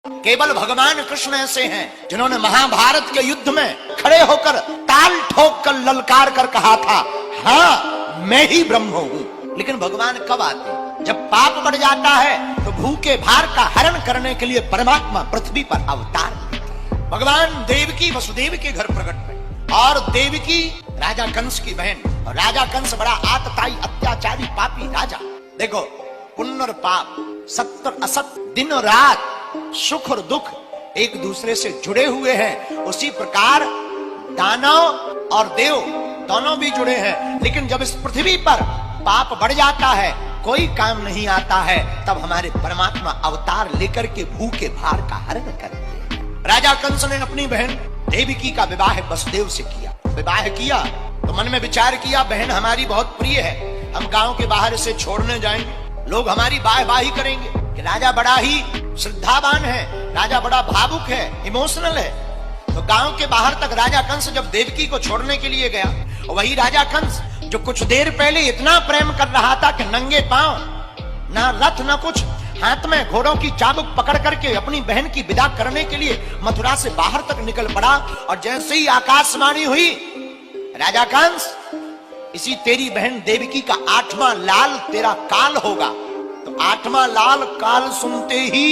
केवल भगवान कृष्ण ऐसे हैं जिन्होंने महाभारत के युद्ध में खड़े होकर ताल ठोक कर ललकार कर कहा था, हाँ मैं ही ब्रह्म हूं। लेकिन भगवान कब आते हैं? जब पाप बढ़ जाता है तो भूखे भार का हरण करने के लिए परमात्मा पृथ्वी पर अवतार लेते हैं। भगवान देवकी वसुदेव के घर प्रकट हुए और देवकी राजा कंस की बहन, और राजा कंस बड़ा आतताई अत्याचारी पापी राजा। देखो, पुण्य और पाप, सत्य और असत्य, दिन और रात, सुख और दुख एक दूसरे से जुड़े हुए हैं। उसी प्रकार दानव और देव दोनों भी जुड़े हैं। लेकिन जब इस पृथ्वी पर पाप बढ़ जाता है, कोई काम नहीं आता है, तब हमारे परमात्मा अवतार लेकर के भूखे भार का हरण करते हैं। राजा कंस ने अपनी बहन देवकी का विवाह वसुदेव से किया। विवाह किया तो मन में विचार किया, बहन हमारी बहुत प्रिय है, हम गांव के बाहर इसे छोड़ने जाएंगे, लोग हमारी वाहवाही करेंगे कि राजा बड़ा ही श्रद्धावान है, राजा बड़ा भावुक है, इमोशनल है। तो गांव के बाहर तक राजा कंस जब देवकी को छोड़ने के लिए गया, वही राजा कंस जो कुछ देर पहले इतना प्रेम कर रहा था कि नंगे पांव, ना रथ ना कुछ, हाथ में घोड़ों की चाबुक पकड़ करके अपनी बहन की विदा करने के लिए मथुरा से बाहर तक निकल पड़ा। और जैसे ही आकाशवाणी हुई, राजा कंस, इसी तेरी बहन देवकी का 8वां लाल तेरा काल होगा। तो 8वां लाल काल सुनते ही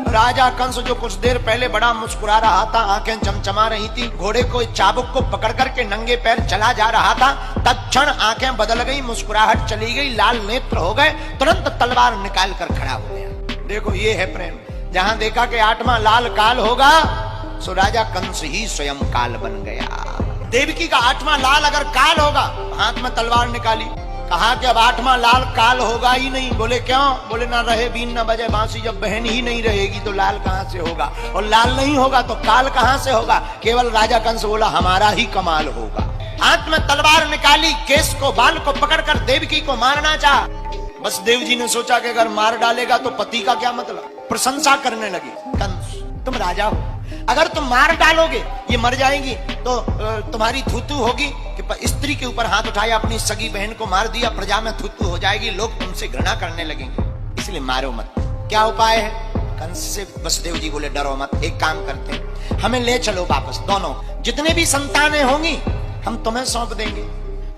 राजा कंस जो कुछ देर पहले बड़ा मुस्कुरा रहा था, आंखें चमचमा रही थी, घोड़े को चाबुक को पकड़ करके नंगे पैर चला जा रहा था, तत्क्षण आंखें बदल गई, मुस्कुराहट चली गई, लाल नेत्र हो गए, तुरंत तलवार निकाल कर खड़ा हो गया। देखो ये है प्रेम। जहां देखा कि 8वां लाल काल होगा, सो राजा कंस ही स्वयं काल बन गया। देवकी का 8वां लाल अगर काल होगा, हाथ में तलवार निकाली, कहा कि अब 8वां लाल काल होगा ही नहीं। बोले क्यों? बोले ना रहे बीन ना बजे बांसी, जब बहन ही नहीं रहेगी तो लाल कहां से होगा, और लाल नहीं होगा तो काल कहां से होगा। केवल राजा कंस बोला हमारा ही कमाल होगा। हाथ में तलवार निकाली, केस को बाल को पकड़कर देवकी को मारना चाहा। बस देव जी ने सोचा कि अगर मार डालेगा तो पति का क्या मतलब। प्रशंसा करने लगे, कंस तुम राजा हो, अगर तुम मार डालोगे ये मर जाएंगी तो तुम्हारी थूथू होगी कि स्त्री के ऊपर हाथ उठाया, अपनी सगी बहन को मार दिया, प्रजा में थूथू हो जाएगी, लोग तुमसे घृणा करने लगेंगे, इसलिए मारो मत। क्या उपाय है? कंस से वसुदेव जी बोले डरो मत, एक काम करते हैं, हमें ले चलो वापस, दोनों जितने भी संतानें होंगी हम तुम्हें सौंप देंगे,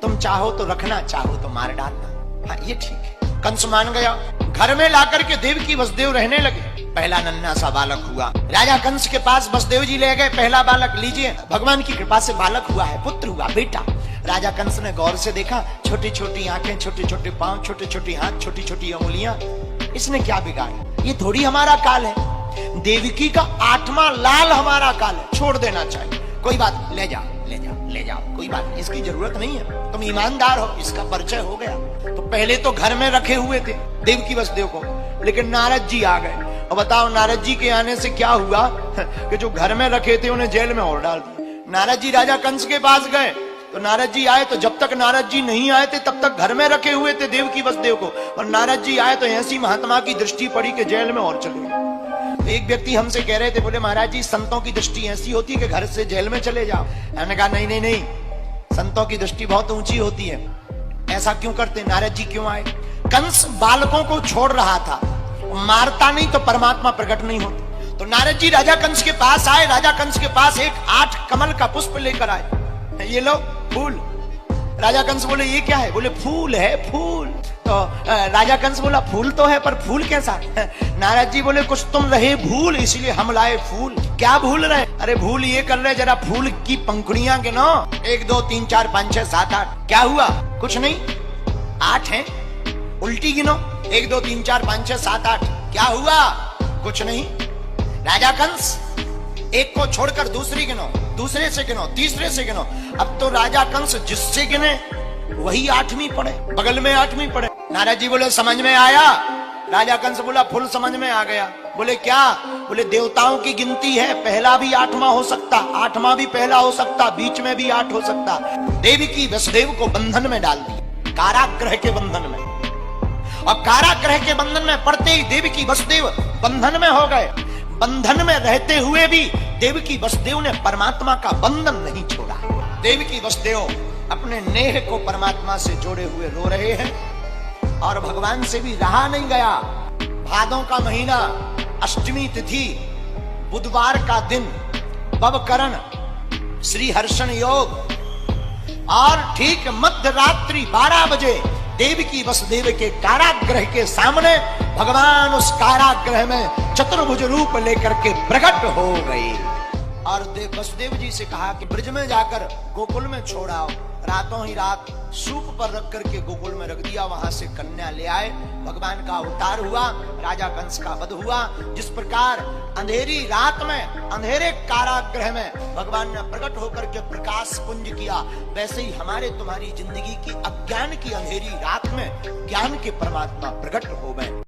तुम चाहो तो रखना, चाहो तो मार डालना। हाँ ये ठीक है। कंस मान गया। घर में लाकर के देवकी वसुदेव रहने लगे। पहला नन्हा सा बालक हुआ, राजा कंस के पास वसुदेव जी ले गए, पहला बालक लीजिए, भगवान की कृपा से बालक हुआ है, पुत्र हुआ, बेटा। राजा कंस ने गौर से देखा, छोटी छोटी आंखें, छोटे छोटे पांव, छोटे छोटे हाथ, छोटी छोटी उंगलियां, इसने क्या बिगाड़ा? ये थोड़ी हमारा काल है, देवकी का 8वां लाल हमारा काल है, छोड़ देना चाहिए। कोई बात, ले जाओ ले जाओ ले जाओ, कोई बात नहीं, इसकी जरूरत नहीं है, तुम ईमानदार हो, इसका परिचय हो गया। तो पहले तो घर में रखे हुए थे देवकी वसुदेव को, लेकिन नारद जी आ गए। और बताओ नारद जी के आने से क्या हुआ कि जो घर में रखे थे उन्हें जेल में और डाल दिया। नारद जी राजा कंस के पास गए तो नारद जी आए, तो जब तक नारद जी नहीं आए थे तब तक घर में रखे हुए थे देवकी वसुदेव को, और नारद जी आए तो ऐसी महात्मा की दृष्टि पड़ी कि जेल में और चले गए। तो एक व्यक्ति हमसे कह रहे थे, बोले महाराज जी संतों की दृष्टि ऐसी होती है कि घर से जेल में चले जाओ। हमने कहा नहीं नहीं नहीं, संतों की दृष्टि बहुत ऊंची होती है। ऐसा क्यों करते? नारद जी क्यों आए? कंस बालकों को छोड़ रहा था, मारता नहीं तो परमात्मा प्रकट नहीं होता। तो नारद जी राजा कंस के पास आए, राजा कंस के पास एक 8 कमल का पुष्प लेकर आए, ये लो फूल। राजा कंस बोले ये क्या है? बोले फूल है, फूल। तो राजा कंस बोला फूल तो है पर फूल कैसा? नारद जी बोले कुछ तुम रहे भूल, इसलिए हम लाए फूल। क्या भूल रहे? अरे भूल ये कर रहे, जरा फूल की पंखुड़ियां गिनो, 1 2 3 4 5 6 7 8। क्या हुआ? कुछ नहीं, 8 हैं, उल्टी गिनो, 1 2 3 4 5 6 7 8। क्या हुआ? कुछ नहीं। राजा कंस एक को छोड़कर दूसरी गिनो, दूसरे से गिनो, तीसरे से गिनो। अब तो राजा कंस जिससे गिने वही 8वीं पड़े, बगल में 8वीं पड़े। नारद जी बोले समझ में आया? राजा कंस बोला फुल समझ में आ गया। बोले क्या? बोले देवताओं की गिनती है, पहला भी 8वां हो सकता, 8वां भी पहला हो सकता, बीच में भी 8 हो सकता। देवकी वसुदेव को बंधन में डाल दिया, कारागृह के बंधन में, और कारागृह के बंधन में पड़ते ही देवकी वसुदेव बंधन में हो गए। बंधन में रहते हुए भी देवकी वसुदेव ने परमात्मा का बंधन नहीं छोड़ा। देवकी वसुदेव अपने नेह को परमात्मा से जोड़े हुए रो रहे हैं, और भगवान से भी रहा नहीं गया। भादों का महीना, अष्टमी तिथि बुधवार का दिन, बवकरण, श्री हर्षण योग, और ठीक मध्य रात्रि 12 बजे देवकी वसुदेव के कारागृह के सामने भगवान उस कारागृह में चतुर्भुज रूप लेकर के प्रकट हो गए और वसुदेव जी से कहा कि ब्रज में जाकर गोकुल में छोड़ाओ। रातों ही रात सूप पर रख करके गोकुल में रख दिया, वहां से कन्या ले आए। भगवान का अवतार हुआ, राजा कंस का वध हुआ। जिस प्रकार अंधेरी रात में, अंधेरे कारागृह में भगवान ने प्रकट होकर के प्रकाश पुंज किया, वैसे ही हमारे तुम्हारी जिंदगी की अज्ञान की अंधेरी रात में ज्ञान के परमात्मा प्रकट हो गए।